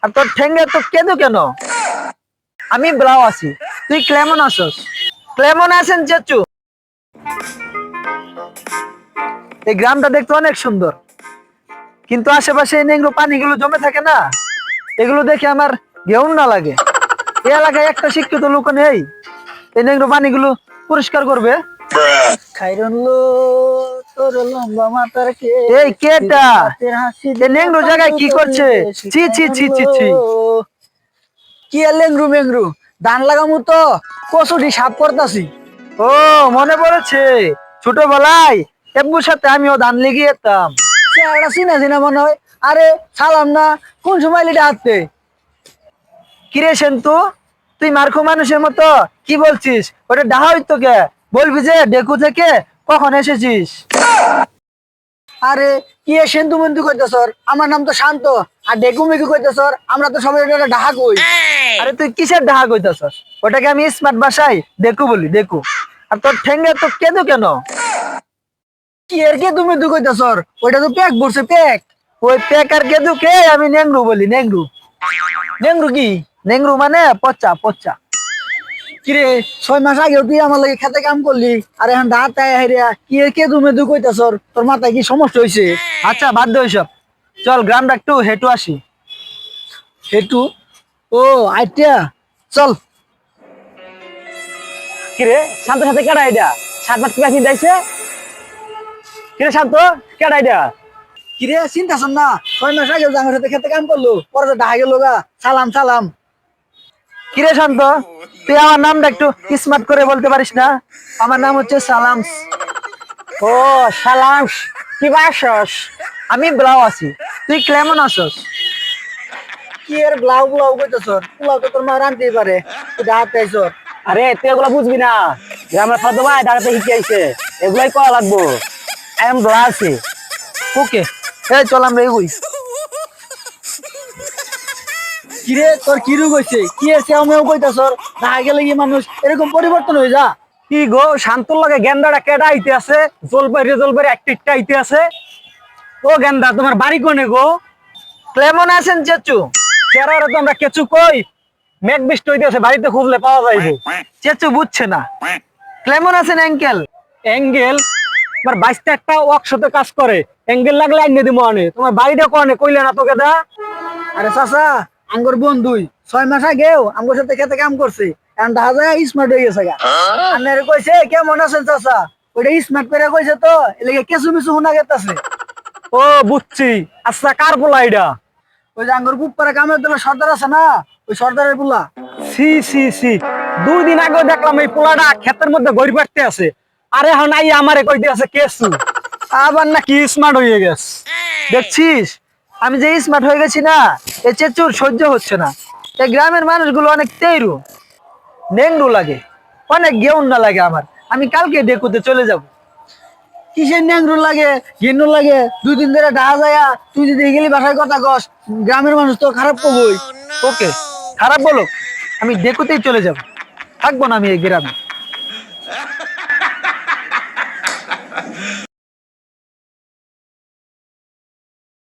আর তোর ঠেঙ্গে তো কেঁদো কেন? আমি ব্লাউ আছি, তুই কেমন আছস? কেমন আছেন চেচু? এই গ্রামটা দেখতে অনেক সুন্দর, কিন্তু আশেপাশে এই নেংরো পানিগুলো জমে থাকে না, এগুলো দেখে আমার ঘেউন না লাগে। এই এলাকায় একটা শিক্ষিত লোক নেই এই নেংরো পানিগুলো পরিষ্কার করবে। খাইরুল্লো তোর লম্বা মাথার কে, এই কেটা এই নেংরো জায়গায় কি করছে? ছি ছি ছি ছি ছি। কি আর লেংরু মেংরু, ধান লাগামু তো কচুটি সাপ করতাছি। ও মনে পড়েছে, ছোটবেলায় এব্বুর সাথে আমিও ধান লেগে যেতাম। চেহারাটা চিনা চিনা মনে হয়। আরে সালাম না, কোন সময় লিটা হাঁটতে? কিরে সেন্তু, তুই মার্কো মানুষের মতো কি বলছিস? ওটা ডাহা হইতো কে? বলবি যে ডেকু থেকে কখন এসেছিস। আরে কি সেন্দু মন্দু কইতেছর? আমার নাম তো শান্ত। আর ডেকু মেকু কইতেছর? আমরা তো সবাই এটা ডাহা কই। আরে তুই কিসের ডাহা কইতাছস? ওটাকে আমি স্মার্ট ভাষায় ডেকু বলি, ডেকু। আর তোর ঠেঙ্গে তো কেঁদো কেন? কি এর কে তুমি দু কইতেছর? ওইটা তো প্যাক বসে প্যাক। ওই পেক আর কেঁদু কে আমি নেংরু বলি, নেংরু। লেংরু কি? নেংরু মানে পচা পচা। কিরে 6 মাস আগে তুই আমার লাগে খেতে কাম করলি, আর এখন ডাহা তাই হাইরিয়া কি এর কে তুমি দু কইতেছর? তোর মাথায় কি সমস্যা হইছে? আচ্ছা বাদ দে ওইসব, চল গ্রামটা একটু হেঁটু আসি। হেটু? ও আইটা চল। কিরে শান্ত সাথে কেডা এটা? সাত মাস কি যাইছে? কিরে শান্ত, কেডা এটা? কিরে চিন্তা শোন না, 6 মাস আগে আমার সাথে খেতে কাম করলো, পরে তো ডাহা গেল গা। সালাম সালাম। কিরে শান্ত, তুই আমার নামটা একটু স্মার্ট করে বলতে পারিস না? আমার নাম হচ্ছে সালামস। ও সালাম, কি বাসস? আমি ব্লাউ আছি, তুই কেমন আছস? কি এর ব্লাউ ব্লাউ কইতেছর? পোলাও তো তোর মা রানতেই পারে, তুই ডাহা তাইছর। আরে তুই এগুলা বুঝবি না, গ্রামের ফাদো ভাই দাঁড়াতে শিখে আইছে, এগুলাই করা লাগবো। আই এম ব্লাউ আছি। ওকে, এই চল আমরা এগুই। কিরে তোর কি রোগ হইছে? কি এর সেও মেও কইতেছর? ডাহা গেলে কি মানুষ এরকম পরিবর্তন হয়ে যা? কি গো শান্তর লাগে গেন্দাটা কেডা আইতে আছে? জলপাইরে একটা আইতে আছে। ও গেন্দা, তোমার বাড়ি কোনে গো? কেমন আছেন চেচু? চেরারে তো আমরা কেচু কই, মেঘ বৃষ্টি হইতেছে, বাড়িতে খুঁজলে পাওয়া যাইবে। চেচু বুঝছে না। কেমন আছেন অ্যাঙ্কেল? অ্যাঙ্গেল? তোমার বাইশটা একটা ওয়ার্কশপে কাজ করে, অ্যাঙ্গেল লাগলে আইনে দিব আনে। তোমার বাড়িটা কোনে কইলে না তোকে দা? আরে চাচা, আঙ্গর বন্ধুই 6 মাস আগেও আঙ্গর সাথে খেতে কাম করছে, এখন ডাহা যায় স্মার্ট হয়ে গেছে গা। আন্নারে কইছে কেমন আছেন চাচা, ওইটা স্মার্ট করে কইছে তো এলাকা কেঁচু মিচু শোনা গেতাছে। ও বুঝছি। আচ্ছা কার পোলা এটা? ওই যে আঙ্গর পুপারে কামের জন্য সর্দার আছে না, ওই সর্দারের পোলা। সি সি সি, 2 দিন আগে দেখলাম এই পোলাটা ক্ষেতের মধ্যে গড়ি পাড়তে আছে, আরে এখন আই আমারে কইতে আছে কেসু, আবার নাকি স্মার্ট হয়ে গেছে। দেখছিস আমি যে স্মার্ট হয়ে গেছি না, এ চেচুর সহ্য হচ্ছে না। এই গ্রামের মানুষগুলো অনেক তেইরু, নেংরু লাগে, অনেক গেউন না লাগে আমার। আমি কালকে ডেকুতে চলে যাব। কিসের ন্যাংরুর লাগে ঘিন্নুর লাগে? 2 দিন ধরে ডাহা যায়, তুই যদি গেলি বাসায় কথা কস, গ্রামের মানুষ তো খারাপ কবই। ওকে, খারাপ বলো, আমি ডেকুতেই চলে যাব, থাকবো না আমি এই গ্রামে।